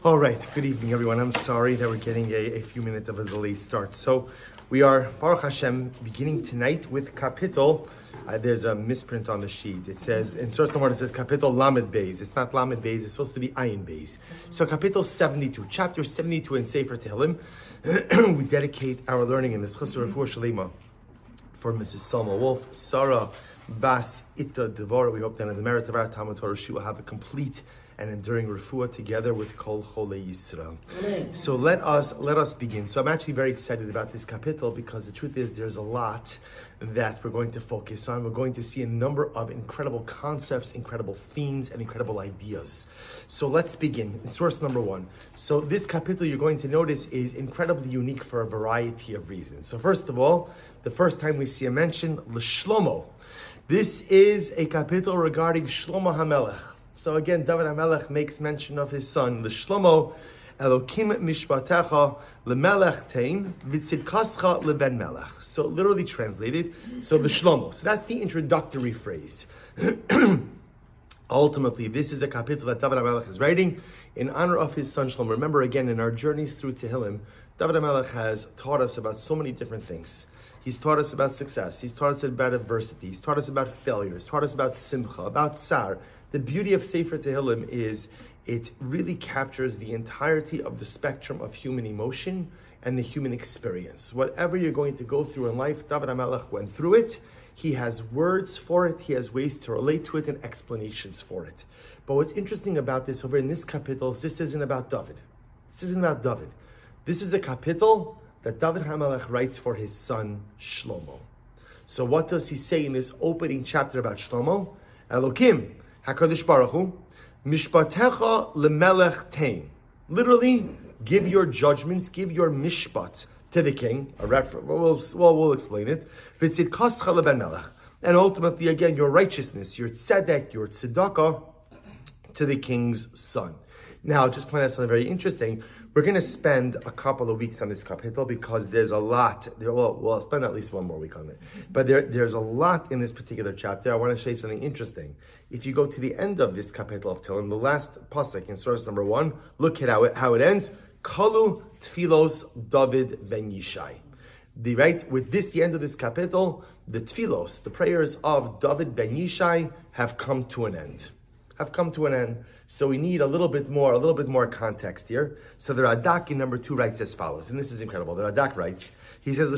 All right, good evening, everyone. I'm sorry that we're getting a few minutes of a delayed start. So we are, Baruch Hashem, beginning tonight with Kapitel. There's a misprint on the sheet. It says, in source number, it says Kapitel Lamed Beis. It's not Lamed Beis, it's supposed to be Ayin Beis. So Kapitel 72, chapter 72 in Sefer Tehillim, we dedicate our learning in this Chasur Refuah Shalema for Mrs. Salma Wolf, Sarah Bas Ita Devora. We hope that in the merit of our Talmud Torah, she will have a complete and enduring refuah together with Kol Chole Yisrael. Amen. So let us begin. So I'm actually very excited about this kapitel because the truth is there's a lot that we're going to focus on. We're going to see a number of incredible concepts, incredible themes, and incredible ideas. So let's begin. Source number one. So this kapitel you're going to notice is incredibly unique for a variety of reasons. So first of all, the first time we see a mention, L'Shlomo. This is a kapitel regarding Shlomo HaMelech. So again, David HaMelech makes mention of his son, L'Shlomo, Elokim mishpatecha lemelech tein v'tzidkascha leben melech. So literally translated, so the Shlomo. So that's the introductory phrase. Ultimately, this is a kapitel that David HaMelech is writing in honor of his son Shlomo. Remember again, in our journeys through Tehillim, David HaMelech has taught us about so many different things. He's taught us about success. He's taught us about adversity. He's taught us about failure. He's taught us about simcha, about tsar. The beauty of Sefer Tehillim is it really captures the entirety of the spectrum of human emotion and the human experience. Whatever you're going to go through in life, David HaMelech went through it. He has words for it. He has ways to relate to it and explanations for it. But what's interesting about this over in this kapitel is this isn't about David. This isn't about David. This is a kapitel that David HaMelech writes for his son Shlomo. So what does he say in this opening chapter about Shlomo? Elokim, HaKadosh Baruch Hu, Mishpatecha lemelech tein. Literally, give your judgments, give your mishpat to the king. We'll explain it. V'tzidkascha leben melech. And ultimately, again, your righteousness, your tzedek, your tzedakah to the king's son. Now, just point out something very interesting. We're going to spend a couple of weeks on this kapitel because there's a lot. We'll spend at least one more week on it. But there's a lot in this particular chapter. I want to show you something interesting. If you go to the end of this kapitel of Tehillim, the last pasuk in source number 1, look at how it ends. Kalu tfilos David ben Yishai. With this, the end of this kapitel, the tfilos, the prayers of David ben Yishai have come to an end. So we need a little bit more context here. So the Radak in number 2 writes as follows, and this is incredible. The Radak writes, he says, so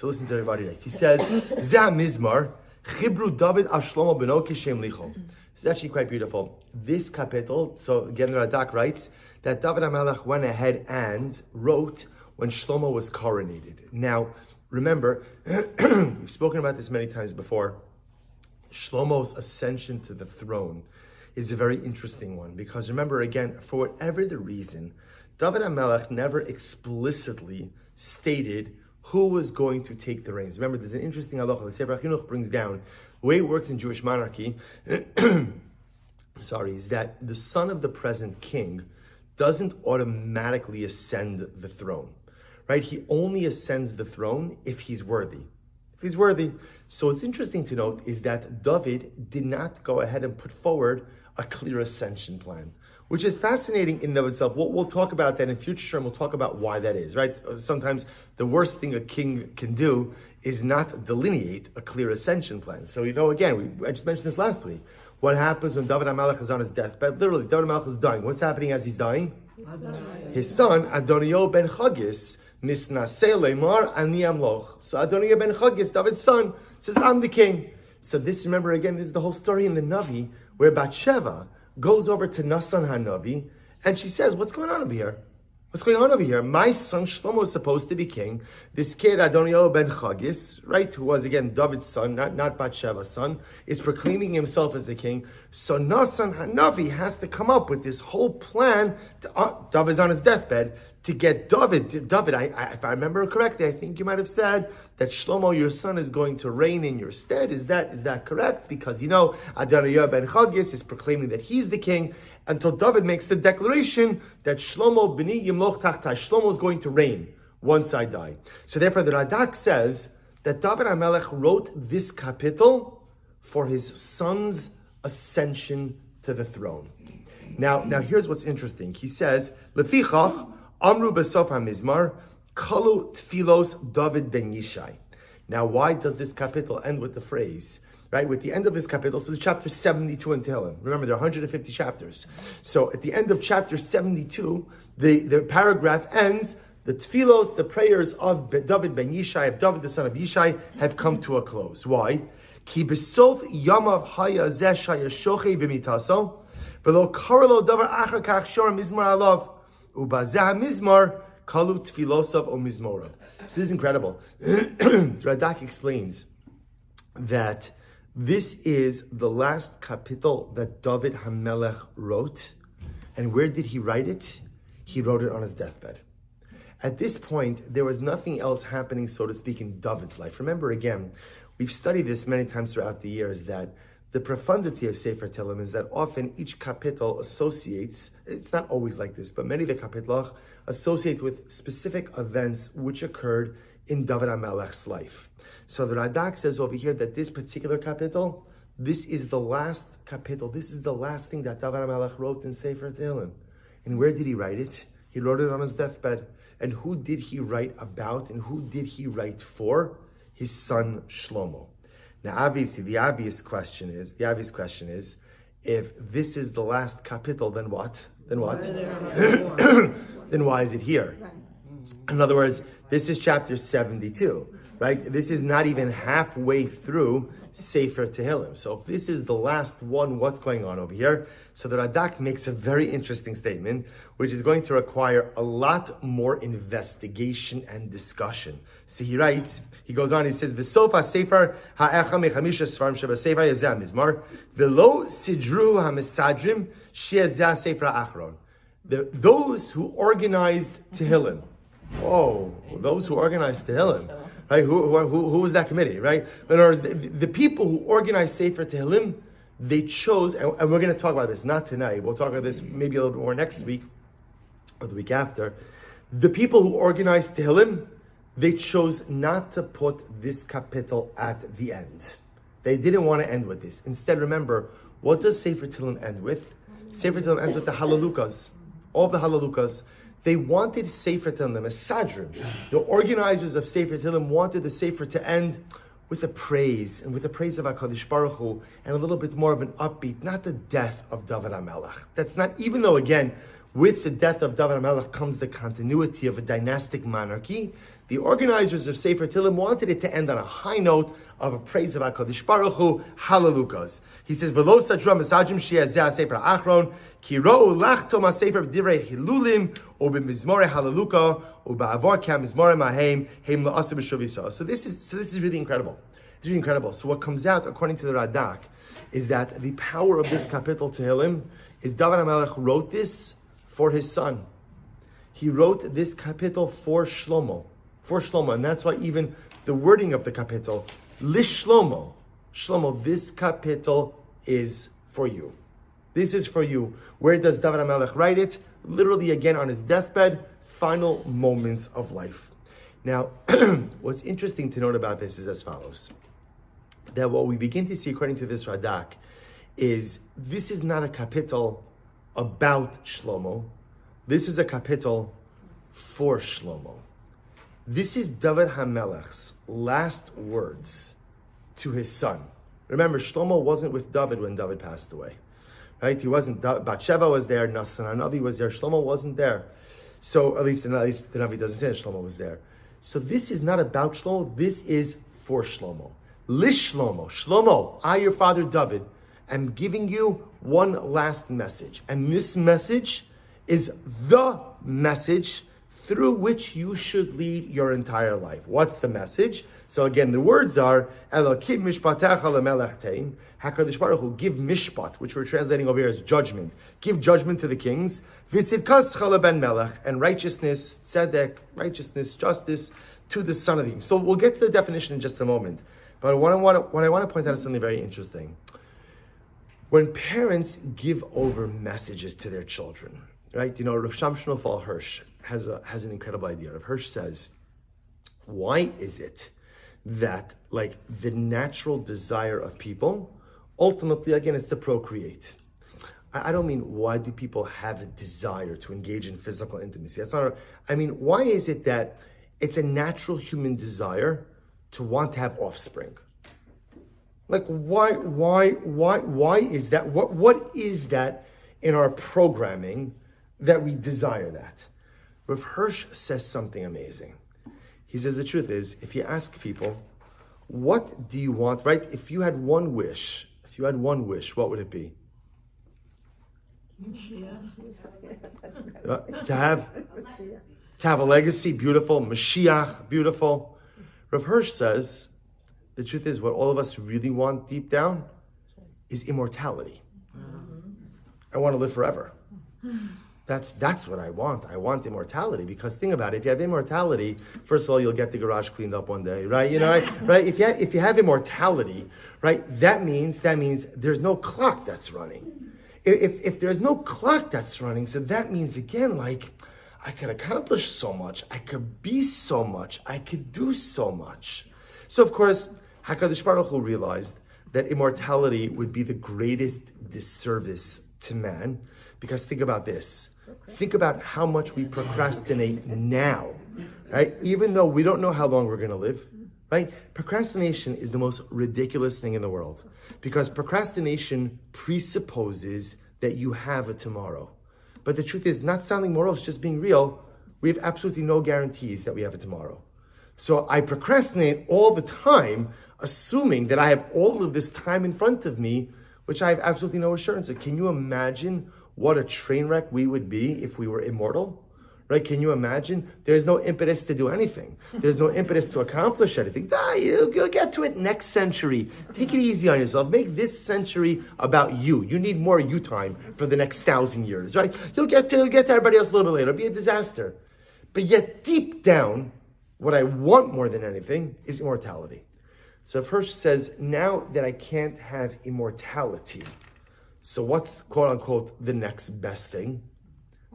listen to everybody writes. He says, Zeh mizmar, chibru David al Shlomo beno kishem licho. It's actually quite beautiful. This kapitel, so again the Radak writes, that David HaMelech went ahead and wrote when Shlomo was coronated. Now, remember, we've spoken about this many times before. Shlomo's ascension to the throne is a very interesting one because remember again, for whatever the reason, David HaMelech never explicitly stated who was going to take the reins. Remember, there's an interesting halacha. The Sefer HaChinuch brings down the way it works in Jewish monarchy. Is that the son of the present king doesn't automatically ascend the throne, right? He only ascends the throne if he's worthy. So what's interesting to note is that David did not go ahead and put forward a clear ascension plan, which is fascinating in and of itself. We'll talk about that in future, and we'll talk about why that is, right? Sometimes the worst thing a king can do is not delineate a clear ascension plan. So, again, I just mentioned this last week. What happens when David HaMelech is on his deathbed? Literally, David HaMelech is dying. What's happening as he's dying? His son, Adoniyo ben Chagis, Nisnaseh leimar ani amloch. So Adoniya ben Chagis, David's son, says, I'm the king. So this, remember again, this is the whole story in the Navi, where Bathsheba goes over to Nasan HaNavi, and she says, what's going on over here? My son Shlomo is supposed to be king. This kid, Adoniya ben Chagis, right, who was again David's son, not Bathsheba's son, is proclaiming himself as the king. So Nasan HaNavi has to come up with this whole plan. David's on his deathbed, to get David, if I remember correctly, I think you might have said that Shlomo, your son, is going to reign in your stead. Is that correct? Because Adoniya ben Chagis is proclaiming that he's the king until David makes the declaration that Shlomo b'ni yimloch tachtai. Shlomo is going to reign once I die. So therefore, the Radak says that David HaMelech wrote this kapitel for his son's ascension to the throne. Now here's what's interesting. He says, Lefichach, Amru Besof HaMizmar, Kalu Tfilos David ben Yishai. Now, why does this kapitel end with the phrase, right? With the end of this kapitel, so the chapter 72 in Tehillim. Remember, there are 150 chapters. So at the end of chapter 72, the paragraph ends, the tfilos, the prayers of David ben Yishai, of David the son of Yishai, have come to a close. Why? Ki besof yamav haya zeh shaya shochei b'mitaso, v'lo karlo davar achar kach shor mizmar alav, ubazeh ha-mizmar kalu tfilosav o mizmorav. So this is incredible. Radak explains that this is the last kapitel that David HaMelech wrote. And where did he write it? He wrote it on his deathbed. At this point, there was nothing else happening, so to speak, in David's life. Remember, again, we've studied this many times throughout the years, that the profundity of Sefer Tehillim is that often each kapitel associates, it's not always like this, but many of the kapitelach associate with specific events which occurred in David HaMelech's life. So the Radak says over here that this particular kapitel, this is the last kapitel, this is the last thing that David HaMelech wrote in Sefer Tehillim. And where did he write it? He wrote it on his deathbed. And who did he write about and who did he write for? His son Shlomo. Now, obviously, the obvious question is, if this is the last kapitel, then what? Then why is it here? In other words, this is chapter 72, right? This is not even halfway through Sefer Tehillim. So if this is the last one, what's going on over here? So the Radak makes a very interesting statement, which is going to require a lot more investigation and discussion. So he writes, he goes on, he says, V'sofa sefer ha'echa mechamisha svarim sheba sefer yazeh mizmar, v'lo sidru ha'mesadrim she'ezeh sefer ha'achron. Those who organized Tehillim, those who organized Tehillim, right? Who was that committee, right? In other words, the people who organized Sefer Tehillim, they chose, and we're going to talk about this, not tonight, we'll talk about this maybe a little bit more next week, or the week after. The people who organized Tehillim, they chose not to put this kapitel at the end. They didn't want to end with this. Instead, remember, what does Sefer Tehillim end with? Sefer Tehillim ends with the Halalukas. All the Halalukas. They wanted Sefer Tehillim, the Mesadrim, the organizers of Sefer Tehillim wanted the Sefer to end with a praise, and with the praise of HaKadosh Baruch Hu, and a little bit more of an upbeat, not the death of David HaMelech. That's not, even though again, with the death of David HaMelech comes the continuity of a dynastic monarchy, the organizers of Sefer Tehillim wanted it to end on a high note of a praise of HaKadosh Baruch Hu, hallelujahs. He says, V'lo sadra mesajim she'ezeh sefer achron, ki ro'u lachtom ha'sefer b'divrei hilulim, o b'mizmorei hallelujah, o ba'avar ka'mizmorei mahem, heim la'aseh b'shovisa. So this is really incredible. It's really incredible. So what comes out, according to the Radak, is that the power of this kapitel Tehillim is David HaMelech wrote this for his son. He wrote this kapitel for Shlomo, and that's why even the wording of the kapitel, Lishlomo, Shlomo, this kapitel is for you. This is for you. Where does David HaMelech write it? Literally again on his deathbed, final moments of life. Now, what's interesting to note about this is as follows. That what we begin to see according to this Radak is this is not a kapitel about Shlomo. This is a kapitel for Shlomo. This is David HaMelech's last words to his son. Remember, Shlomo wasn't with David when David passed away, right? He wasn't. Bathsheba was there. Nasan HaNavi was there. Shlomo wasn't there. So at least the Navi doesn't say that Shlomo was there. So this is not about Shlomo. This is for Shlomo. Lish Shlomo. Shlomo, I, your father David, am giving you one last message. And this message is the message through which you should lead your entire life. What's the message? So again, the words are, Elokim mishpatecha lemelech tein, HaKadosh Baruch Hu, give mishpat, which we're translating over here as judgment. Give judgment to the kings. V'tzidkas ben melech, and righteousness, tzedek, righteousness, justice, to the son of the king. So we'll get to the definition in just a moment. But what I want to point out is something very interesting. When parents give over messages to their children, right? You know, Rav Shamshon Hirsch has an incredible idea. Rav Hirsch says, why is it that like the natural desire of people, ultimately again, is to procreate? I don't mean why do people have a desire to engage in physical intimacy. That's not. I mean, why is it that it's a natural human desire to want to have offspring? Like, why is that? What is that in our programming that we desire that? Rav Hirsch says something amazing. He says the truth is, if you ask people, what do you want, right? If you had one wish, what would it be? To have a legacy, beautiful. Mashiach, beautiful. Rav Hirsch says, the truth is, what all of us really want deep down is immortality. I want to live forever. That's what I want. I want immortality, because think about it. If you have immortality, first of all, you'll get the garage cleaned up one day, right? You know, right? If you have immortality, right, that means there's no clock that's running. If there's no clock that's running, so that means again, like, I could accomplish so much, I could be so much, I could do so much. So of course, HaKadosh Baruch Hu realized that immortality would be the greatest disservice to man, because think about this. Think about how much we procrastinate now, right? Even though we don't know how long we're going to live, right? Procrastination is the most ridiculous thing in the world, because procrastination presupposes that you have a tomorrow. But the truth is, not sounding morose, just being real, we have absolutely no guarantees that we have a tomorrow. So I procrastinate all the time, assuming that I have all of this time in front of me, which I have absolutely no assurance of. Can you imagine what a train wreck we would be if we were immortal? Right? Can you imagine? There's no impetus to do anything. There's no impetus to accomplish anything. You'll get to it next century. Take it easy on yourself. Make this century about you. You need more you time for the next 1,000 years, right? You'll get to everybody else a little bit later. It'll be a disaster. But yet deep down, what I want more than anything is immortality. So Hirsch says, now that I can't have immortality, so what's quote unquote the next best thing?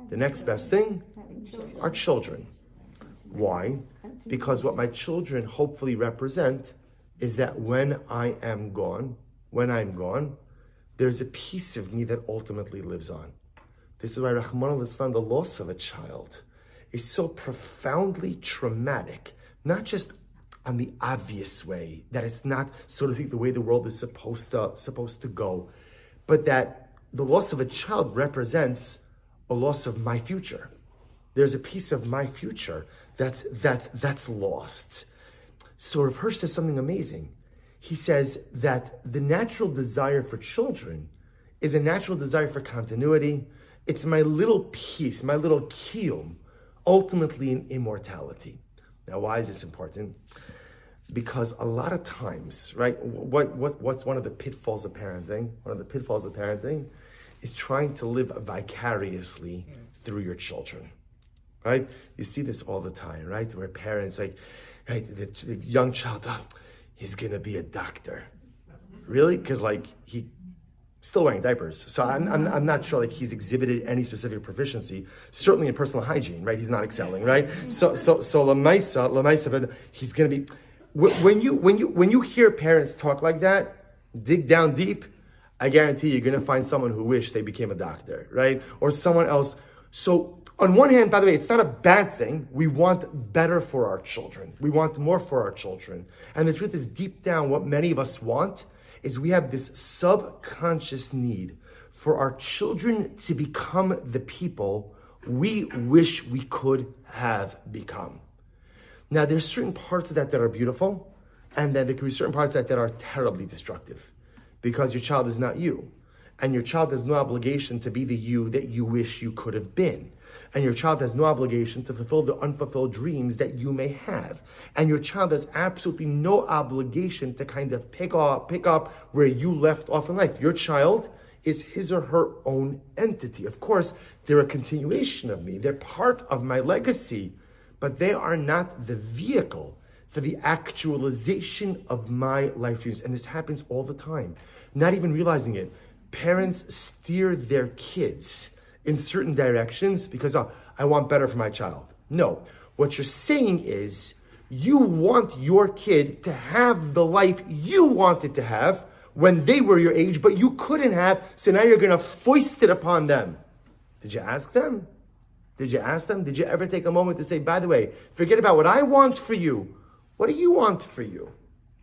The next best thing are children. Why? Because what my children hopefully represent is that when I'm gone, there's a piece of me that ultimately lives on. This is why Rahman al-Islam, the loss of a child, is so profoundly traumatic, not just on the obvious way, that it's not, so to speak, the way the world is supposed to go, but that the loss of a child represents a loss of my future. There's a piece of my future that's lost. So Rav Hirsch says something amazing. He says that the natural desire for children is a natural desire for continuity. It's my little piece, my little kiyum, ultimately in immortality. Now, why is this important? Because a lot of times, right, what's one of the pitfalls of parenting? One of the pitfalls of parenting is trying to live vicariously through your children, right? You see this all the time, right? Where parents the young child, he's gonna be a doctor. Really? Because he's still wearing diapers. So I'm not sure he's exhibited any specific proficiency, certainly in personal hygiene, right? He's not excelling, right? So Lamaisa, but he's gonna be. When you hear parents talk like that, dig down deep, I guarantee you're going to find someone who wished they became a doctor, right? Or someone else. So on one hand, by the way, it's not a bad thing. We want better for our children. We want more for our children. And the truth is, deep down, what many of us want is we have this subconscious need for our children to become the people we wish we could have become. Now, there's certain parts of that are beautiful, and then there can be certain parts of that are terribly destructive, because your child is not you, and your child has no obligation to be the you that you wish you could have been, and your child has no obligation to fulfill the unfulfilled dreams that you may have, and your child has absolutely no obligation to kind of pick up where you left off in life. Your child is his or her own entity. Of course, they're a continuation of me. They're part of my legacy, but they are not the vehicle for the actualization of my life dreams. And this happens all the time. Not even realizing it. Parents steer their kids in certain directions because, I want better for my child. No, what you're saying is you want your kid to have the life you want it to have when they were your age, but you couldn't have, so now you're going to foist it upon them. Did you ask them? Did you ask them? Did you ever take a moment to say, by the way, forget about what I want for you. What do you want for you?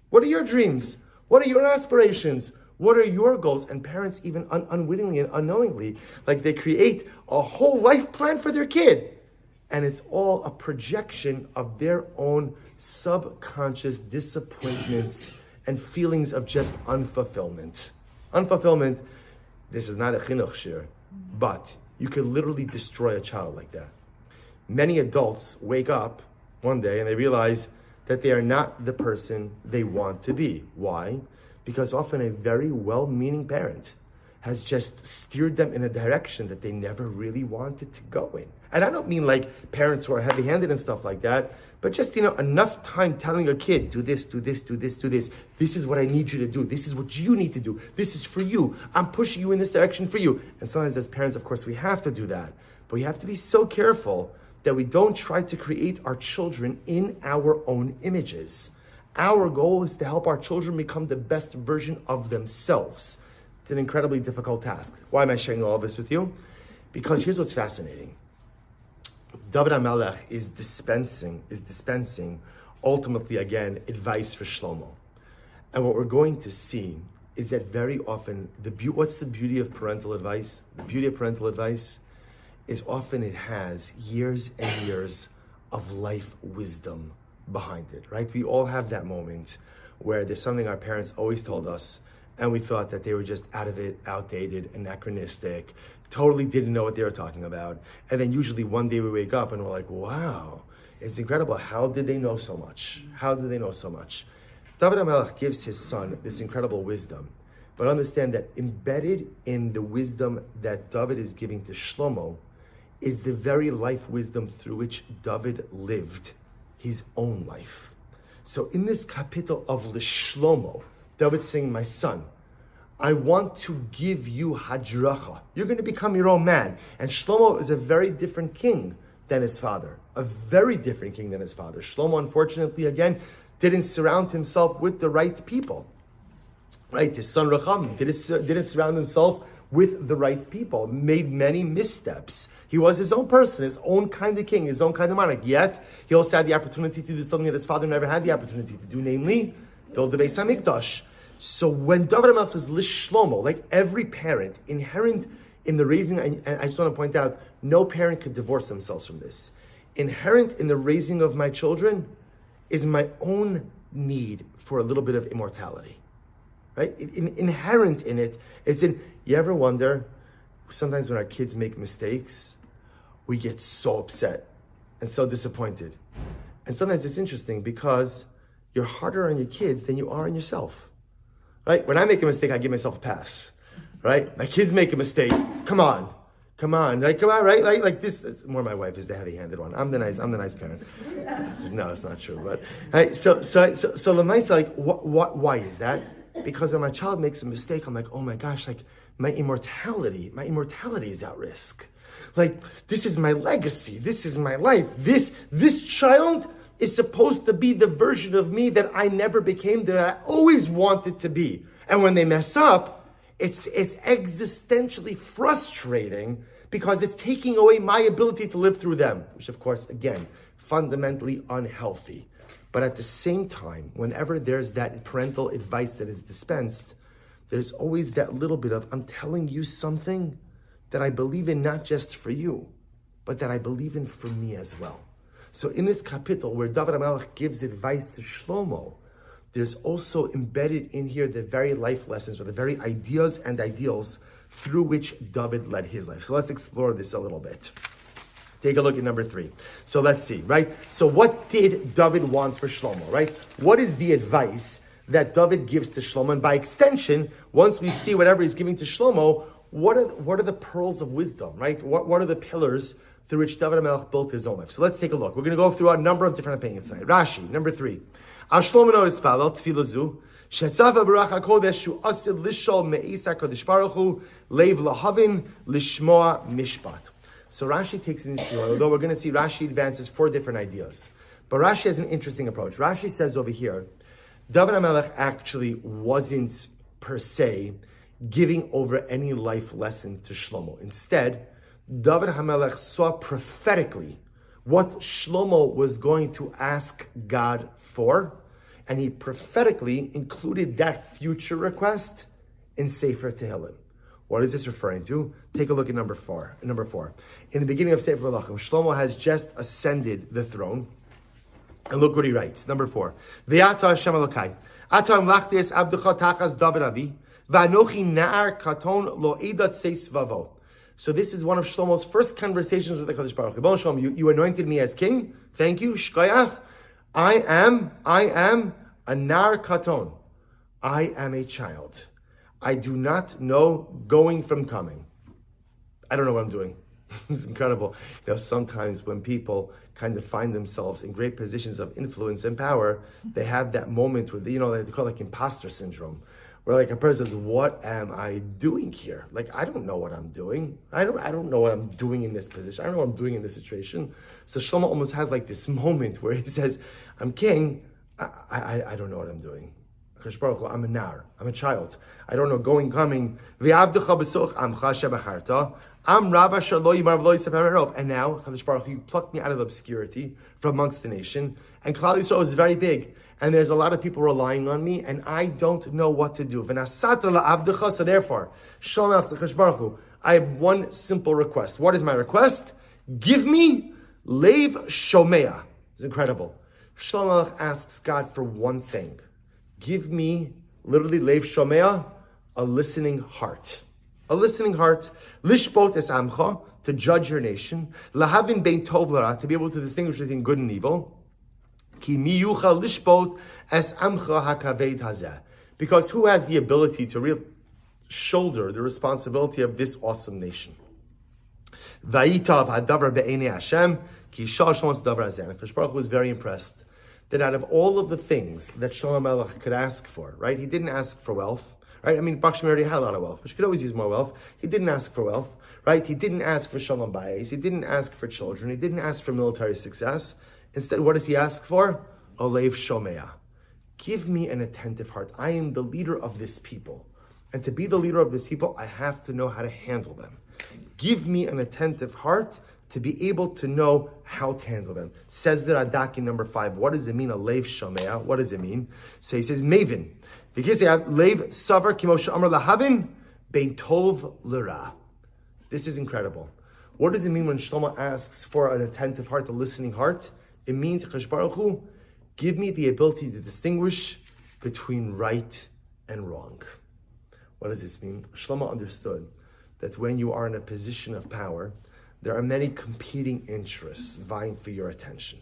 What are your dreams? What are your aspirations? What are your goals? And parents, even unwittingly and unknowingly, like they create a whole life plan for their kid. And it's all a projection of their own subconscious disappointments and feelings of just unfulfillment. Unfulfillment, this is not a chinuch shir, but you could literally destroy a child like that. Many adults wake up one day and they realize that they are not the person they want to be. Why? Because often a very well-meaning parent has just steered them in a direction that they never really wanted to go in. And I don't mean like parents who are heavy-handed and stuff like that, but just, enough time telling a kid, do this, do this, do this, do this. This is what I need you to do. This is what you need to do. This is for you. I'm pushing you in this direction for you. And sometimes as parents, of course, we have to do that. But we have to be so careful that we don't try to create our children in our own images. Our goal is to help our children become the best version of themselves. It's an incredibly difficult task. Why am I sharing all this with you? Because here's what's fascinating. David HaMelech is dispensing ultimately, again, advice for Shlomo. And what we're going to see is that very often, what's the beauty of parental advice? The beauty of parental advice is often it has years and years of life wisdom behind it, right? We all have that moment where there's something our parents always told us, and we thought that they were just out of it, outdated, anachronistic, totally didn't know what they were talking about. And then usually one day we wake up and we're like, wow, it's incredible. How did they know so much? How did they know so much? David HaMelech gives his son this incredible wisdom. But understand that embedded in the wisdom that David is giving to Shlomo is the very life wisdom through which David lived his own life. So in this kapitel of Shlomo, David's saying, my son, I want to give you hadracha. You're going to become your own man. And Shlomo is a very different king than his father. A very different king than his father. Shlomo, unfortunately, again, didn't surround himself with the right people. Right? His son Recham didn't surround himself with the right people, made many missteps. He was his own person, his own kind of king, his own kind of monarch. Yet, he also had the opportunity to do something that his father never had the opportunity to do, namely, build the Beis HaMikdash. So when David HaMelech says, Shlomo, like every parent, inherent in the raising, and I just want to point out, no parent could divorce themselves from this. Inherent in the raising of my children is my own need for a little bit of immortality. Right? Inherent in it, you ever wonder, sometimes when our kids make mistakes, we get so upset and so disappointed. And sometimes it's interesting because you're harder on your kids than you are on yourself. Right? When I make a mistake, I give myself a pass. Right? My kids make a mistake. Come on. Like, come on, right? Like this, it's more my wife is the heavy-handed one. I'm the nice parent. No, it's not true. But right, so Lamaisa, like, why is that? Because when my child makes a mistake, I'm like, oh my gosh, like my immortality is at risk. Like, this is my legacy. This is my life. This child is supposed to be the version of me that I never became, that I always wanted to be. And when they mess up, it's existentially frustrating because it's taking away my ability to live through them, which of course, again, fundamentally unhealthy. But at the same time, whenever there's that parental advice that is dispensed, there's always that little bit of, I'm telling you something that I believe in not just for you, but that I believe in for me as well. So in this kapitel where David HaMelech gives advice to Shlomo, there's also embedded in here the very life lessons or the very ideas and ideals through which David led his life. So let's explore this a little bit. Take a look at number 3. So let's see, right? So what did David want for Shlomo, right? What is the advice that David gives to Shlomo? And by extension, once we see whatever he's giving to Shlomo, what are the pearls of wisdom, right? What are the pillars through which David HaMelech built his own life? So let's take a look. We're going to go through a number of different opinions tonight. Rashi, number 3. Al Shlomo no ispalel tefillah zu, she'tzafa barach HaKodesh shu asid lishol me'is HaKadosh Baruch Hu leiv lahavin lishmoa mishpat. So Rashi takes it into, although we're going to see Rashi advances 4 different ideas. But Rashi has an interesting approach. Rashi says over here, David HaMelech actually wasn't per se, giving over any life lesson to Shlomo. Instead, David HaMelech saw prophetically what Shlomo was going to ask God for, and he prophetically included that future request in Sefer Tehillim. What is this referring to? Take a look at number four. In the beginning of Sefer Melachim, Shlomo has just ascended the throne, and look what he writes. Number 4. Ve'ata Hashem Elokai, ata imlachti es avdecha tachas David avi, va'anochi na'ar katon lo edat seis vavo. So this is one of Shlomo's first conversations with the Kadosh Baruch Hu. Shlomo, you anointed me as king. Thank you. Shkoyach. I am a nar katon. I am a child. I do not know going from coming. I don't know what I'm doing. It's incredible. Sometimes when people kind of find themselves in great positions of influence and power, they have that moment where, they call it imposter syndrome, where a person says, what am I doing here? I don't know what I'm doing. I don't know what I'm doing in this position. I don't know what I'm doing in this situation. So Shlomo almost has this moment where he says, I'm king. I don't know what I'm doing. I'm a nar. I'm a child. I don't know going, coming. And now, Kadosh Baruch Hu, you plucked me out of obscurity from amongst the nation. And Klal Yisrael is very big. And there's a lot of people relying on me, and I don't know what to do. So therefore, Kadosh Baruch Hu, I have one simple request. What is my request? Give me Leiv Shomea. It's incredible. Shlomo asks God for one thing. Give me, literally, Leiv Shomea, a listening heart. A listening heart. Lishbot es amcha, to judge your nation. Lahavin bein tov lara, to be able to distinguish between good and evil. Ki mi yuchal lishbot es amcha hakaved hazeh. Because who has the ability to shoulder the responsibility of this awesome nation? Vayitav hadavar be'enei Hashem, ki yishal Shlomo davar hazeh. Kadosh Baruch Hu was very impressed that out of all of the things that Shlomo Melech could ask for, right? He didn't ask for wealth, right? Bach Shlomo already had a lot of wealth, but you could always use more wealth. He didn't ask for wealth, right? He didn't ask for shalom bayis. He didn't ask for children. He didn't ask for military success. Instead, what does he ask for? Olev Shomea. Give me an attentive heart. I am the leader of this people. And to be the leader of this people, I have to know how to handle them. Give me an attentive heart to be able to know how to handle them. Says the Radak in number 5. What does it mean, a leiv shomea? What does it mean? So he says, Maven. Because they have leiv savar kimosha amar lahavin bein tov lera. This is incredible. What does it mean when Shlomo asks for an attentive heart, a listening heart? It means, Kadosh Baruch Hu, give me the ability to distinguish between right and wrong. What does this mean? Shlomo understood that when you are in a position of power, there are many competing interests vying for your attention,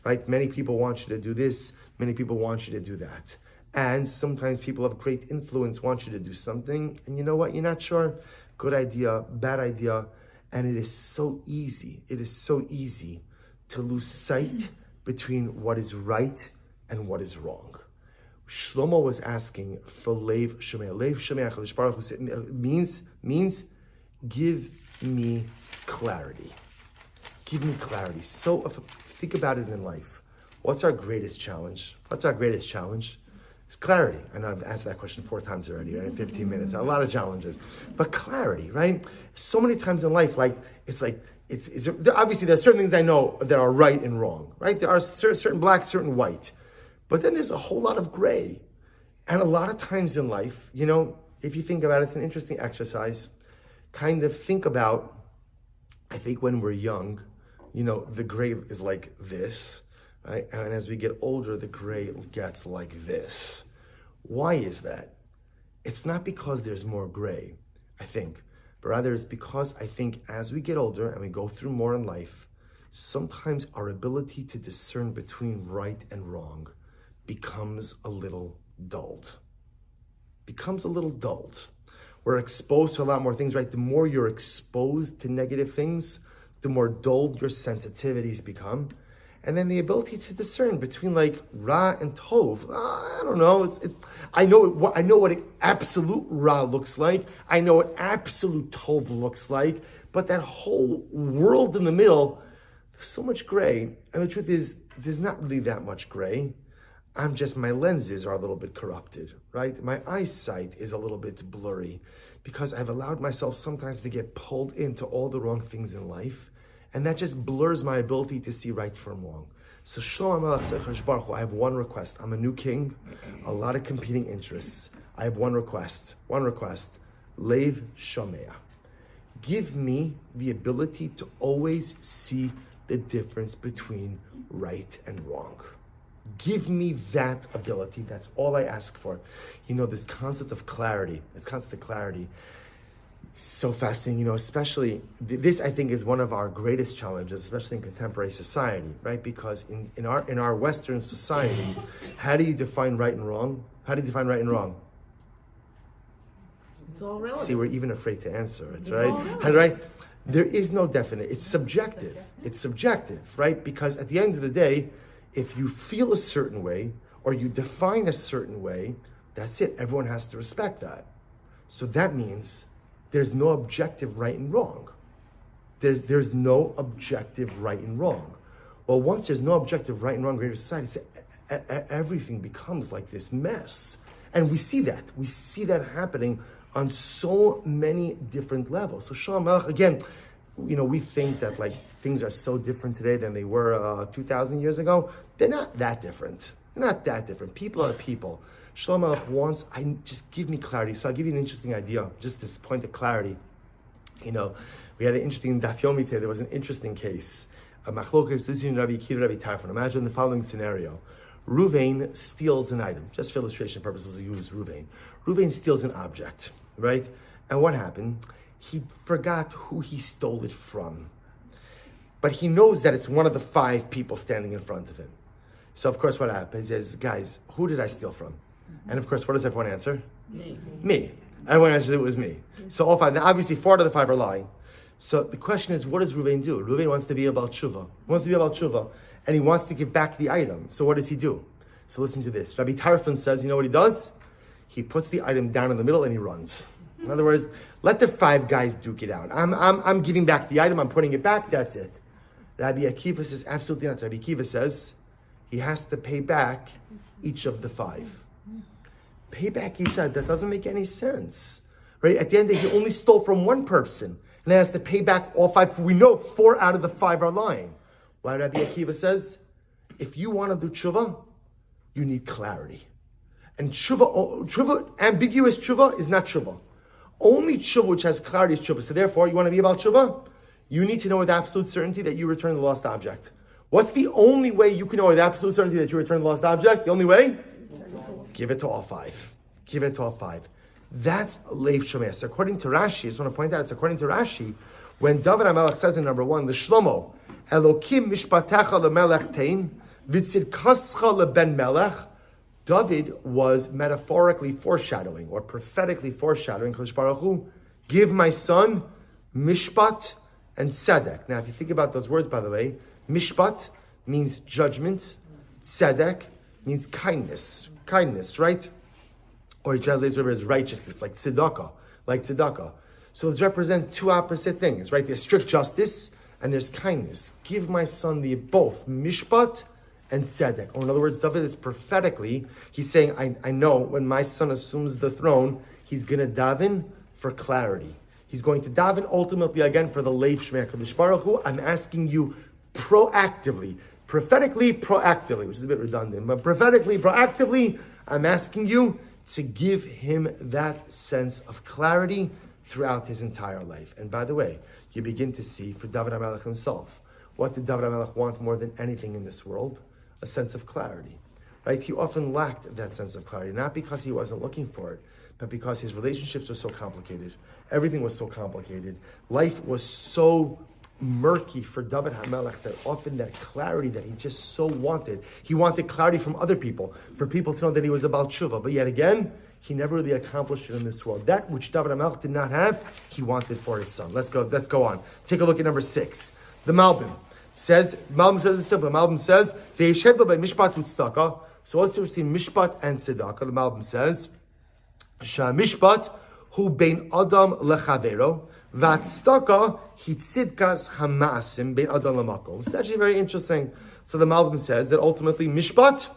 right? Many people want you to do this. Many people want you to do that. And sometimes people of great influence want you to do something. And you know what? You're not sure. Good idea, bad idea. And it is so easy. It is so easy to lose sight between what is right and what is wrong. Shlomo was asking for Leiv Shomea. Leiv Shomea, Kadosh Baruch Hu means give me clarity. Give me clarity. So think about it in life. What's our greatest challenge? It's clarity. I know I've asked that question 4 times already, right? In 15 minutes. A lot of challenges. But clarity, right? So many times in life, obviously there's certain things I know that are right and wrong, right? There are certain black, certain white. But then there's a whole lot of gray. And a lot of times in life, if you think about it, it's an interesting exercise. Kind of think about, I think when we're young, the gray is like this, right? And as we get older, the gray gets like this. Why is that? It's not because there's more gray, I think, but rather it's because I think as we get older and we go through more in life, sometimes our ability to discern between right and wrong becomes a little dulled. We're exposed to a lot more things, right? The more you're exposed to negative things, the more dulled your sensitivities become. And then the ability to discern between Ra and Tov. I don't know. I know what absolute Ra looks like. I know what absolute Tov looks like. But that whole world in the middle, there's so much gray. And the truth is, there's not really that much gray. my lenses are a little bit corrupted, right? My eyesight is a little bit blurry because I've allowed myself sometimes to get pulled into all the wrong things in life, and that just blurs my ability to see right from wrong. So Shlomo HaMelech said, "Kadosh Baruch Hu, I have one request. I'm a new king, a lot of competing interests. I have one request. Lev Shomea. Give me the ability to always see the difference between right and wrong. Give me that ability. That's all I ask for." This concept of clarity, so fascinating, especially, this I think is one of our greatest challenges, especially in contemporary society, right? Because in our Western society, how do you define right and wrong? It's all relative. See, we're even afraid to answer it, right? Right? There is no definite, it's subjective, right? Because at the end of the day, if you feel a certain way, or you define a certain way, that's it, everyone has to respect that. So that means there's no objective right and wrong. There's no objective right and wrong. Well, once there's no objective right and wrong in greater society, everything becomes like this mess. And we see that happening on so many different levels. So Shlomo HaMelech, again, we think that things are so different today than they were 2,000 years ago. They're not that different. People are people. Shlomo HaMelech wants, just give me clarity. So I'll give you an interesting idea, just this point of clarity. We had an interesting Daf Yomi today. There was an interesting case. A machlokas between Rabbi Akiva and Rabbi Tarfon. Imagine the following scenario. Ruvain steals an item. Just for illustration purposes, we use Ruvain. Ruvain steals an object, right? And what happened? He forgot who he stole it from. But he knows that it's one of the 5 people standing in front of him. So of course what happens is, guys, who did I steal from? And of course, what does everyone answer? Me. Everyone answers it was me. So all 5. Now obviously 4 out of the 5 are lying. So the question is, what does Ruvain do? Ruvain wants to be about tshuva. And he wants to give back the item. So what does he do? So listen to this. Rabbi Tarfon says, you know what he does? He puts the item down in the middle and he runs. In other words, let the 5 guys duke it out. I'm giving back the item, I'm putting it back, that's it. Rabbi Akiva says, absolutely not. Rabbi Akiva says, he has to pay back each of the 5. Pay back each side. That doesn't make any sense, right? At the end of the day, he only stole from one person, and he has to pay back all 5. We know 4 out of the 5 are lying. Why Rabbi Akiva says, if you want to do tshuva, you need clarity. And tshuva, ambiguous tshuva is not tshuva. Only tshuva which has clarity is tshuva. So therefore, you want to be about tshuva? You need to know with absolute certainty that you return the lost object. What's the only way you can know with absolute certainty that you return the lost object? The only way? Give it to all 5. That's Lev Shomea. So according to Rashi, I just want to point out, according to Rashi, when David HaMelech says in number 1, the Shlomo, Elokim mishpatecha lemelech tein, v'tzidkascha leben melech, David was metaphorically foreshadowing, or prophetically foreshadowing, Kadosh Baruch Hu, give my son mishpat and tzedek. Now if you think about those words, by the way, mishpat means judgment, tzedek means kindness, right? Or he translates it as righteousness, like tzedakah. So let's represent 2 opposite things, right? There's strict justice and there's kindness. Give my son both mishpat and tzedek. Or in other words, David is prophetically, he's saying, I know when my son assumes the throne, he's going to daven for clarity. He's going to daven ultimately again for the Lev Shomea Kadosh Baruch Hu. I'm asking you prophetically, which is a bit redundant, but proactively, I'm asking you to give him that sense of clarity throughout his entire life. And by the way, you begin to see for David HaMelech himself, what did David HaMelech want more than anything in this world? A sense of clarity, right? He often lacked that sense of clarity, not because he wasn't looking for it, but because his relationships were so complicated. Everything was so complicated. Life was so murky for David HaMelech that often that clarity that he just so wanted. He wanted clarity from other people, for people to know that he was about tshuva. But yet again, he never really accomplished it in this world. That which David HaMelech did not have, he wanted for his son. Let's go on. Take a look at number 6. The Malbim says it's simple. The Malbim says, Ve'yeshev lo be'mishpat u'tzedakah. So what's the difference between mishpat and tzedakah? The Malbim says, Sha'mishpat hu bein adam lechavero, v'tzedakah hi tzidkas hama'asim bein adam lamakom. It's actually very interesting. So the Malbim says that ultimately mishpat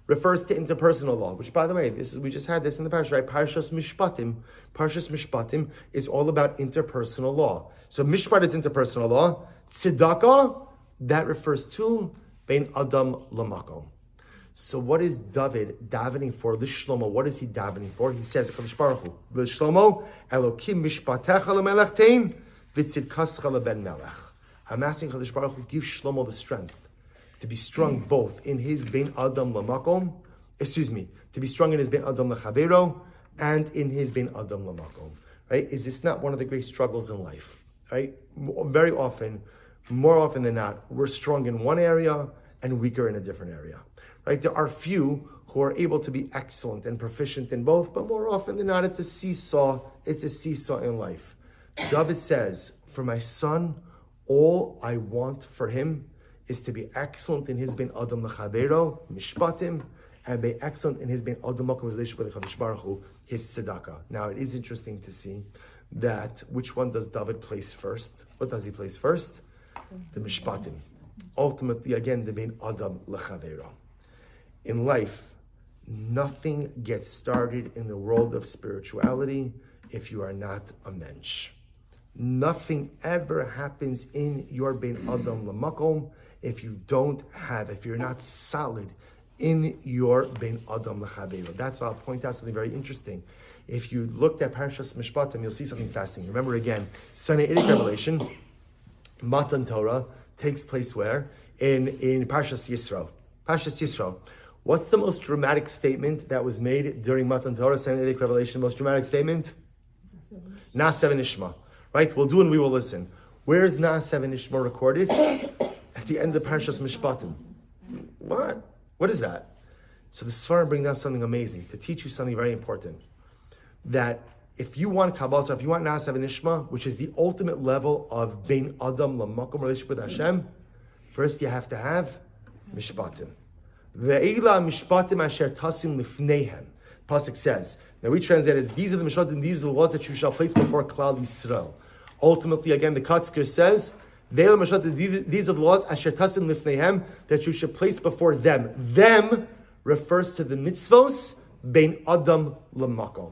refers to interpersonal law, which, by the way, we just had this in the parasha, right? Parshas Mishpatim. Parshas Mishpatim is all about interpersonal law. So Mishpat is interpersonal law. Tzedakah, that refers to Bein Adam Lamakom. So what is David davening for? L'shlomo, what is he davening for? He says, Kadosh Baruch Hu, L'shlomo, Elokim mishpatecha lemelech tein, v'tzidkascha leben melech. I'm asking Kadosh Baruch Hu, give Shlomo the strength to be strong both in his Bein Adam Lamakom, to be strong in his Bein Adam Lechavero, and in his Bein Adam Lamakom. Right? Is this not one of the great struggles in life? Right? Very often, more often than not, we're strong in one area and weaker in a different area. Right? There are few who are able to be excellent and proficient in both, but more often than not, it's a seesaw. It's a seesaw in life. David says, for my son, all I want for him is to be excellent in his Bein Adam Lechavero, Mishpatim, and be excellent in his Bein Adam Lamakom relationship with Kadosh Baruch Hu, his tzedakah. Now, it is interesting to see that which one does David place first? What does he place first? The Mishpatim. Ultimately, again, the Bein Adam Lechavero. In life, nothing gets started in the world of spirituality if you are not a mensch. Nothing ever happens in your Bein Adam Lamakom if you're not solid in your Bein Adam Lechavero. That's why I'll point out something very interesting. If you looked at Parashas Mishpatim, you'll see something fascinating. Remember again, Sinaitic revelation, Matan Torah, takes place where? In Parashas Yisro. Parashas Yisro. What's the most dramatic statement that was made during Matan Torah, Sinaitic revelation? Most dramatic statement? Na'aseh v'nishma. Right? We'll do and we will listen. Where is Na'aseh v'nishma recorded? At the end of Parashas Mishpatim. What? What is that? So the Sfarim bring down something amazing to teach you something very important. That if you want Kabbalah, if you want Na'aseh v'nishma, which is the ultimate level of Bein Adam Lamakom relationship with Hashem, first you have to have Mishpatim. Ve'ila mishpatim asher tasim lifneihem. Pasuk says. Now we translate as these are the mishpatim, these are the laws that you shall place before Klal Yisrael. Ultimately, again, the Katzker says, Ve'ila mishpatim, these are the laws asher tasim lifneihem that you should place before them. Them refers to the mitzvos bein adam lamakom.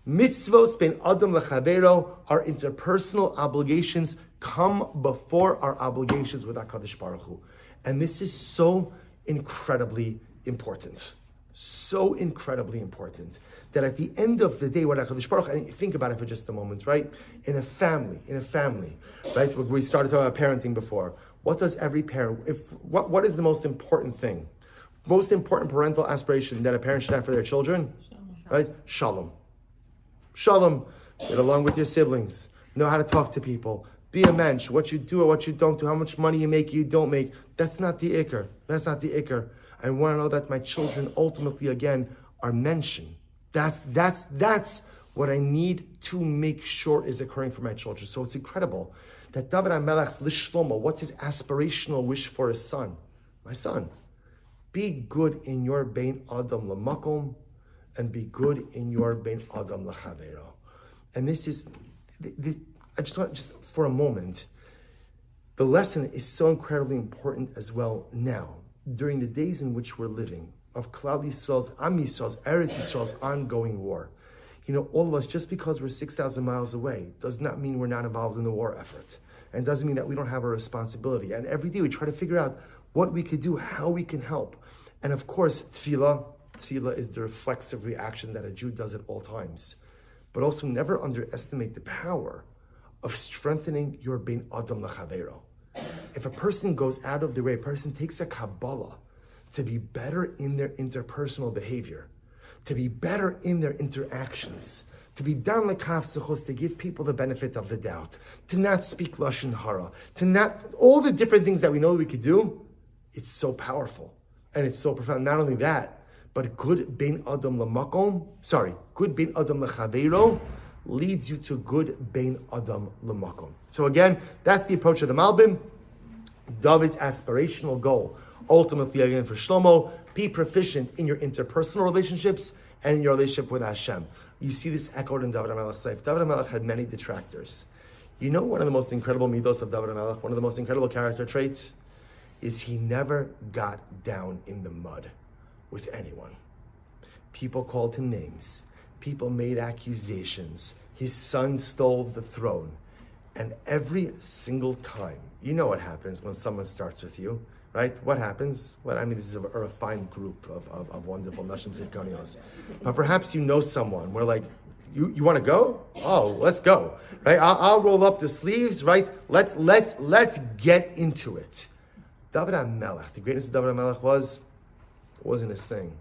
Mitzvos bein adam lechavero, our interpersonal obligations come before our obligations with HaKadosh Baruch Hu. And this is so incredibly important. So incredibly important that at the end of the day, what HaKadosh Baruch Hu, and think about it for just a moment, right? In a family, right? We started talking about parenting before. What does every parent, what is the most important thing? Most important parental aspiration that a parent should have for their children? Right? Shalom. Shalom. Get along with your siblings. Know how to talk to people. Be a mensch. What you do or what you don't do, how much money you make, you don't make. That's not the ikr. That's not the ikr. I want to know that my children ultimately, again, are mentioned. That's what I need to make sure is occurring for my children. So it's incredible that David HaMelech's Lishlomo, what's his aspirational wish for his son? My son, be good in your Bein Adam Lamakom and be good in your Bein Adam Lechavero. And this is, I just want, just for a moment, the lesson is so incredibly important as well now, during the days in which we're living, of Klal Yisrael's, Am Yisrael's, Eretz Yisrael's ongoing war. You know, all of us, just because we're 6,000 miles away, does not mean we're not involved in the war effort. And doesn't mean that we don't have a responsibility. And every day we try to figure out what we could do, how we can help. And of course, tefillah is the reflexive reaction that a Jew does at all times. But also never underestimate the power of strengthening your Bein Adam Lechavero. If a person goes out of the way, a person takes a Kabbalah to be better in their interpersonal behavior, to be better in their interactions, to be down like kafsuchos, to give people the benefit of the doubt, to not speak lashon hara, to not, all the different things that we know we could do, it's so powerful and it's so profound. Not only that, but good Bein Adam Lechavero leads you to good Bein Adam Lamakom. So again, that's the approach of the Malbim. David's aspirational goal, ultimately again for Shlomo, be proficient in your interpersonal relationships and in your relationship with Hashem. You see this echoed in David HaMelech's life. David HaMelech had many detractors. You know one of the most incredible midos of David HaMelech, one of the most incredible character traits, is he never got down in the mud. with anyone. People called him names. People made accusations. His son stole the throne. And every single time, you know what happens when someone starts with you, right? What happens? Well, I mean, this is a refined group of wonderful Nashim Zidkanios. But perhaps you know someone where like, you want to go? Oh, let's go, right? I'll roll up the sleeves, right? Let's get into it. David HaMelech, the greatness of David HaMelech wasn't his thing.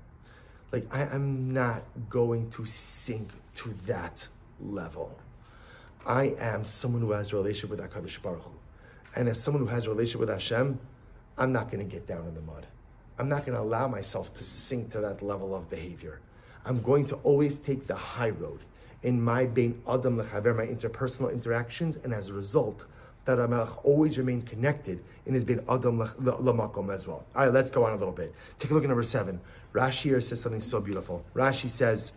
Like, I'm not going to sink to that level. I am someone who has a relationship with HaKadosh Baruch Hu. And as someone who has a relationship with Hashem, I'm not going to get down in the mud. I'm not going to allow myself to sink to that level of behavior. I'm going to always take the high road in my bein adam lechaver, my interpersonal interactions, and as a result, that HaMelech always remain connected in his bein adam lamakom as well. All right, let's go on a little bit. Take a look at number 7. Rashi here says something so beautiful. Rashi says,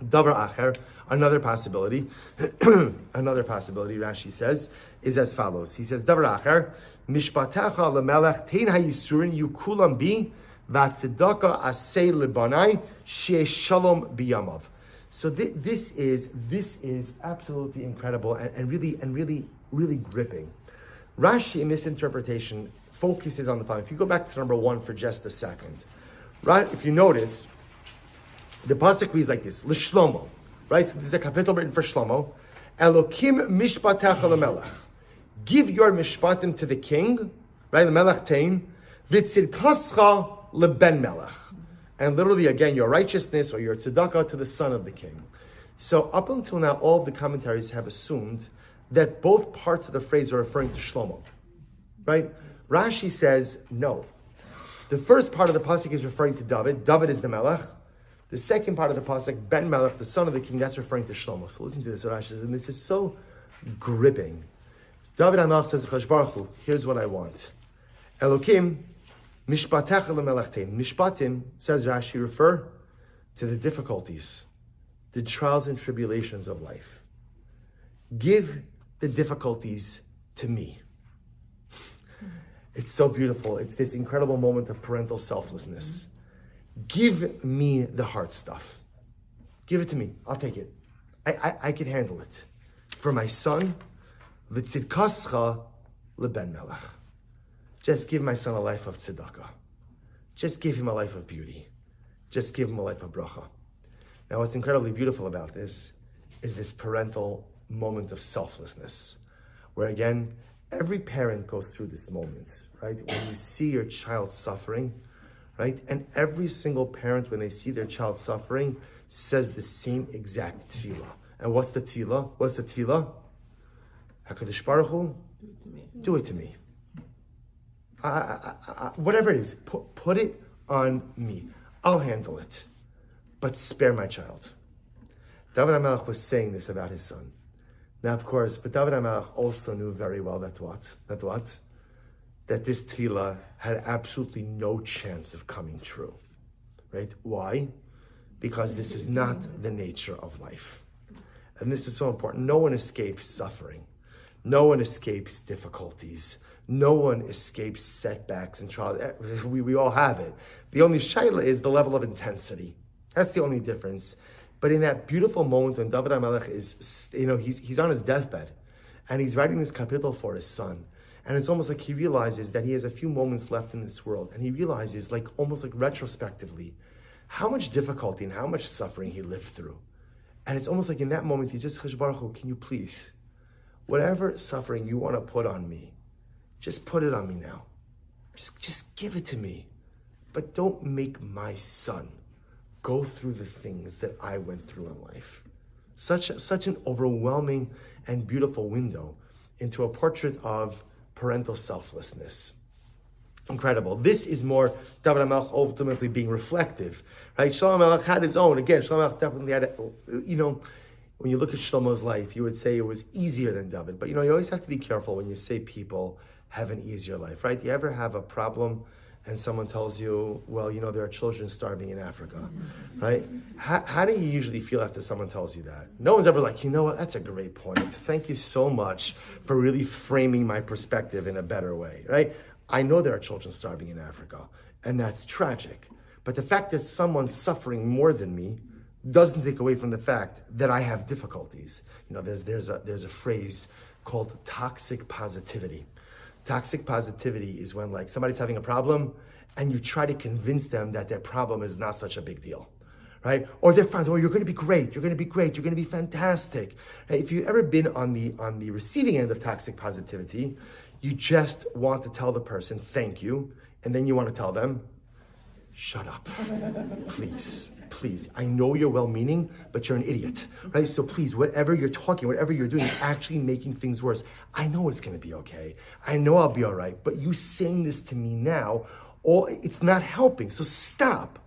Davar acher, another possibility, Rashi says, is as follows. He says, Davar acher, mishpatecha lemelech tein hayisurin yukulam bi vatzedaka asay lebanai she shalom biyamav. So this is absolutely incredible and really gripping. Rashi, in this interpretation, focuses on the following. If you go back to number 1 for just a second, right? If you notice, the pasuk reads like this: L'shlomo, right? So this is a capital written for Shlomo. Elokim mishpatecha lemelech. Give your mishpatim to the king, right? The melech tein v'tzidkascha leben melech. And literally, again, your righteousness or your tzedakah to the son of the king. So up until now, all of the commentaries have assumed that both parts of the phrase are referring to Shlomo, right? Rashi says no. The first part of the pasuk is referring to David. David is the melech. The second part of the pasuk, Ben Melech, the son of the king, that's referring to Shlomo. So listen to this, Rashi says, and this is so gripping. David HaMelech says, Chash Baruch Hu, here's what I want. Elokim, mishpatecha lemelech. Mishpatim, says Rashi, refer to the difficulties, the trials and tribulations of life. Give the difficulties to me. It's so beautiful. It's this incredible moment of parental selflessness. Give me the hard stuff. Give it to me. I'll take it. I can handle it. For my son, v'tzidkascha leben melech. Just give my son a life of tzedakah. Just give him a life of beauty. Just give him a life of bracha. Now, what's incredibly beautiful about this is this parental moment of selflessness, where again, every parent goes through this moment, right? When you see your child suffering, right? And every single parent, when they see their child suffering, says the same exact tefillah. And what's the tefillah? What's the tefillah? HaKadosh Baruch Hu, do it to me. Whatever it is, put it on me. I'll handle it. But spare my child. David HaMelech was saying this about his son. Now, of course, but David HaMelech also knew very well that this tefillah had absolutely no chance of coming true, right? Why? Because this is not the nature of life. And this is so important. No one escapes suffering. No one escapes difficulties. No one escapes setbacks and trials. We all have it. The only shaila is the level of intensity. That's the only difference. But in that beautiful moment when David HaMelech is, he's on his deathbed and he's writing this kapitel for his son. And it's almost like he realizes that he has a few moments left in this world. And he realizes, almost like retrospectively, how much difficulty and how much suffering he lived through. And it's almost like in that moment, he just, Chash Baruch Hu, can you please, whatever suffering you want to put on me, just put it on me now. Just give it to me. But don't make my son go through the things that I went through in life. Such an overwhelming and beautiful window into a portrait of parental selflessness. Incredible. This is more David HaMelech ultimately being reflective, right? Shlomo HaMelech had his own. Again, Shlomo HaMelech definitely had, when you look at Shlomo's life, you would say it was easier than David. But you always have to be careful when you say people have an easier life, right? Do you ever have a problem and someone tells you, well, there are children starving in Africa, right? How do you usually feel after someone tells you that? No one's ever like, what, that's a great point. Thank you so much for really framing my perspective in a better way, right? I know there are children starving in Africa, and that's tragic. But the fact that someone's suffering more than me doesn't take away from the fact that I have difficulties. There's a phrase called toxic positivity. Toxic positivity is when like somebody's having a problem and you try to convince them that their problem is not such a big deal, right? Or they're fine. Oh, you're going to be great. You're going to be great. You're going to be fantastic. Right? If you've ever been on the receiving end of toxic positivity, you just want to tell the person thank you, and then you want to tell them, shut up, please. Please, I know you're well-meaning, but you're an idiot, right? So please, whatever you're talking, whatever you're doing is actually making things worse. I know it's going to be okay. I know I'll be all right, but you saying this to me now, it's not helping. So stop.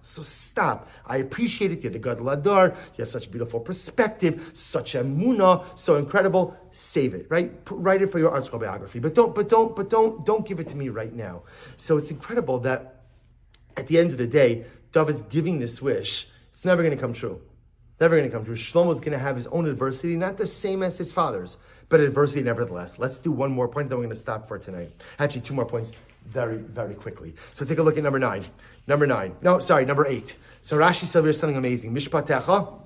I appreciate it. You're the Gadol Hador. You have such a beautiful perspective, such a munah, so incredible. Save it, right? Write it for your article biography, but don't give it to me right now. So it's incredible that at the end of the day, David's giving this wish. It's never going to come true. Never going to come true. Shlomo's going to have his own adversity, not the same as his father's, but adversity nevertheless. Let's do one more point, then we're going to stop for tonight. Actually, two more points very, very quickly. So take a look at number 8. So Rashi said there's something amazing. Mishpatecha,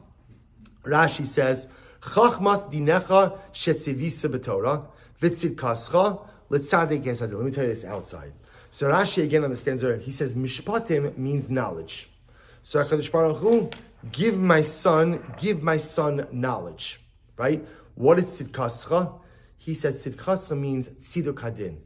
Rashi says, Chachmas dinecha shetzivisa b'Torah, v'tzidkascha, l'tzadek yesadil. Let me tell you this outside. So Rashi again understands there. He says mishpatim means knowledge. So HaKadosh Baruch Hu, give my son knowledge. Right? What is tzidkascha? He said tzidkascha means tziduk hadin.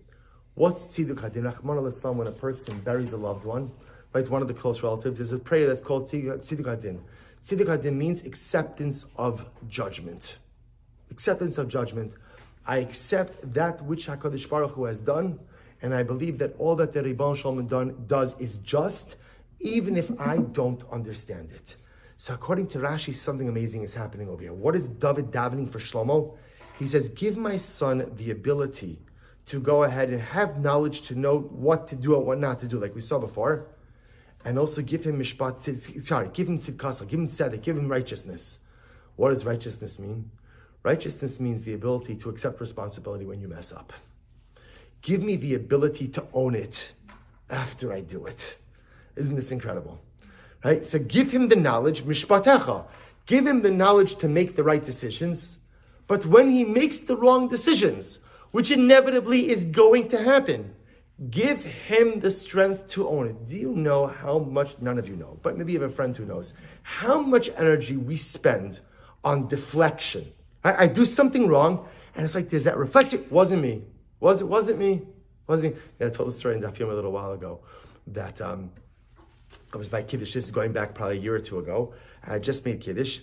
What's tziduk hadin? Rahman al-Islam, when a person buries a loved one, right, one of the close relatives, there's a prayer that's called tziduk hadin. Tziduk hadin means acceptance of judgment. Acceptance of judgment. I accept that which HaKadosh Baruch Hu has done, and I believe that all that the Ribbon Shalom does is just, even if I don't understand it. So according to Rashi, something amazing is happening over here. What is David davening for Shlomo? He says, give my son the ability to go ahead and have knowledge to know what to do and what not to do, like we saw before. And also give him give him tzidkasa, give him tzedek, give him righteousness. What does righteousness mean? Righteousness means the ability to accept responsibility when you mess up. Give me the ability to own it after I do it. Isn't this incredible? Right? So give him the knowledge, mishpatecha. Give him the knowledge to make the right decisions. But when he makes the wrong decisions, which inevitably is going to happen, give him the strength to own it. Do you know how much, none of you know, but maybe you have a friend who knows, how much energy we spend on deflection? Right? I do something wrong, and it's like there's that reflection. Wasn't me. Wasn't me. Yeah, I told the story in Daf Yomi a little while ago that I was by Kiddush. This is going back probably a year or two ago. I had just made Kiddush,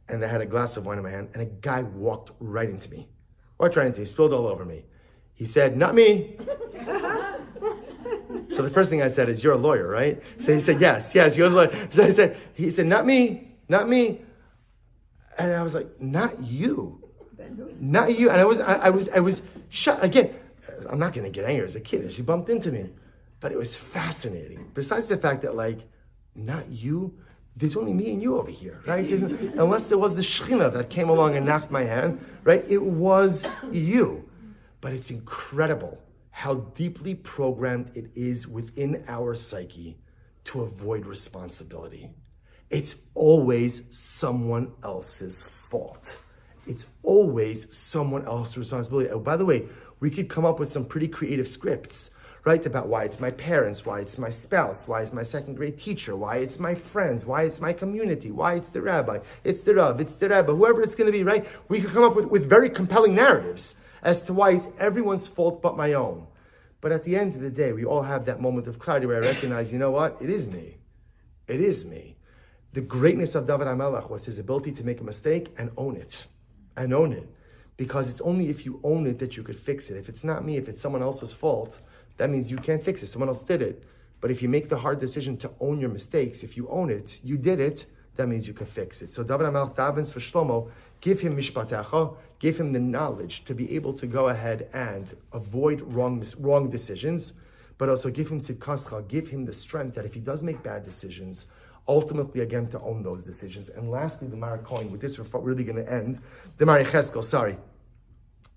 and I had a glass of wine in my hand, and a guy walked right into me. He spilled all over me. He said, not me. So the first thing I said is, you're a lawyer, right? So he said, yes. He was like, so he said, not me. And I was like, not you. And I was shut again. I'm not going to get angry as a kid. She bumped into me, but it was fascinating. Besides the fact that, like, not you, there's only me and you over here, right? Unless there was the Shekhinah that came along and knocked my hand, right? It was you. But it's incredible how deeply programmed it is within our psyche to avoid responsibility. It's always someone else's fault. It's always someone else's responsibility. Oh, by the way, we could come up with some pretty creative scripts, right? About why it's my parents, why it's my spouse, why it's my second grade teacher, why it's my friends, why it's my community, why it's the rabbi, it's the Rav, it's the Rebbe, whoever it's going to be, right? We could come up with very compelling narratives as to why it's everyone's fault but my own. But at the end of the day, we all have that moment of clarity where I recognize, you know what? It is me. It is me. The greatness of David HaMelech was his ability to make a mistake and own it. And own it. Because it's only if you own it that you could fix it. If it's not me, if it's someone else's fault, that means you can't fix it. Someone else did it. But if you make the hard decision to own your mistakes, if you own it, you did it, that means you can fix it. So David HaMelech davens for Shlomo, give him mishpatecha, give him the knowledge to be able to go ahead and avoid wrong decisions, but also give him tzidkascha, give him the strength that if he does make bad decisions, ultimately again to own those decisions. And lastly, the Mara Cohen, with this we're really going to end, the Mara Cheskel,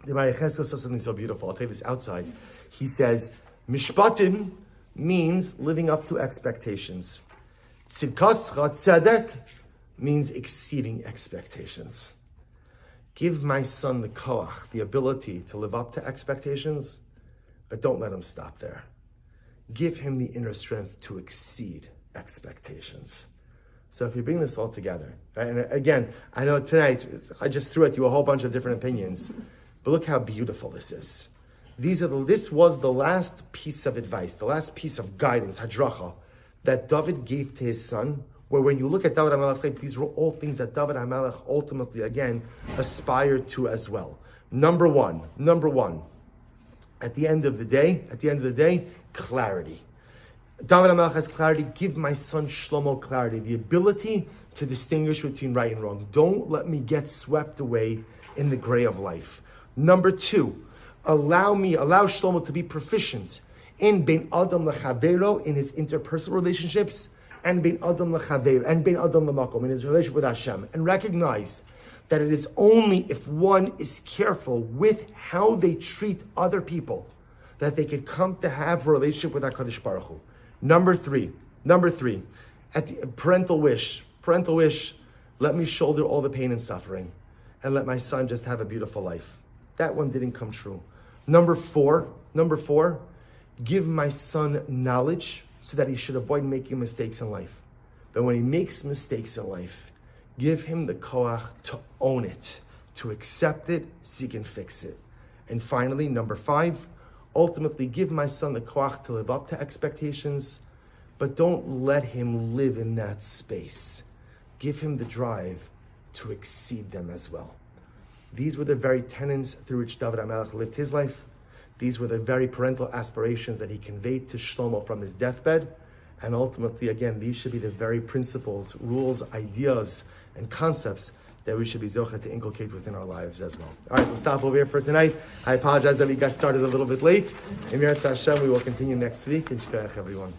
The Mara Cheskel says something so beautiful. I'll tell you this outside. He says, mishpatim means living up to expectations. Tzidkascha, tzedek, means exceeding expectations. Give my son the koach, the ability to live up to expectations, but don't let him stop there. Give him the inner strength to exceed expectations. So if you bring this all together, right, and again, I know tonight I just threw at you a whole bunch of different opinions, but look how beautiful this is. This was the last piece of advice, the last piece of guidance, hadracha, that David gave to his son, where when you look at David HaMelech's life, these were all things that David HaMelech ultimately, again, aspired to as well. Number one, at the end of the day, clarity. David HaMelech has clarity. Give my son Shlomo clarity, the ability to distinguish between right and wrong. Don't let me get swept away in the gray of life. Number two, allow Shlomo to be proficient in Bein Adam Lechavero, in his interpersonal relationships, and Bein Adam Lechaver, and Bein Adam Lemakom, in his relationship with Hashem, and recognize that it is only if one is careful with how they treat other people that they could come to have a relationship with HaKadosh Baruch Hu. Number three, at the parental wish, let me shoulder all the pain and suffering, and let my son just have a beautiful life. That one didn't come true. Number four, give my son knowledge so that he should avoid making mistakes in life. But when he makes mistakes in life, give him the koach to own it, to accept it, seek and fix it. And finally, number five, ultimately give my son the koach to live up to expectations, but don't let him live in that space. Give him the drive to exceed them as well. These were the very tenets through which David HaMelech lived his life. These were the very parental aspirations that he conveyed to Shlomo from his deathbed. And ultimately, again, these should be the very principles, rules, ideas, and concepts that we should be zocheh to inculcate within our lives as well. All right, we'll stop over here for tonight. I apologize that we got started a little bit late. In Yirtzeh Hashem, we will continue next week. And shkayach, everyone.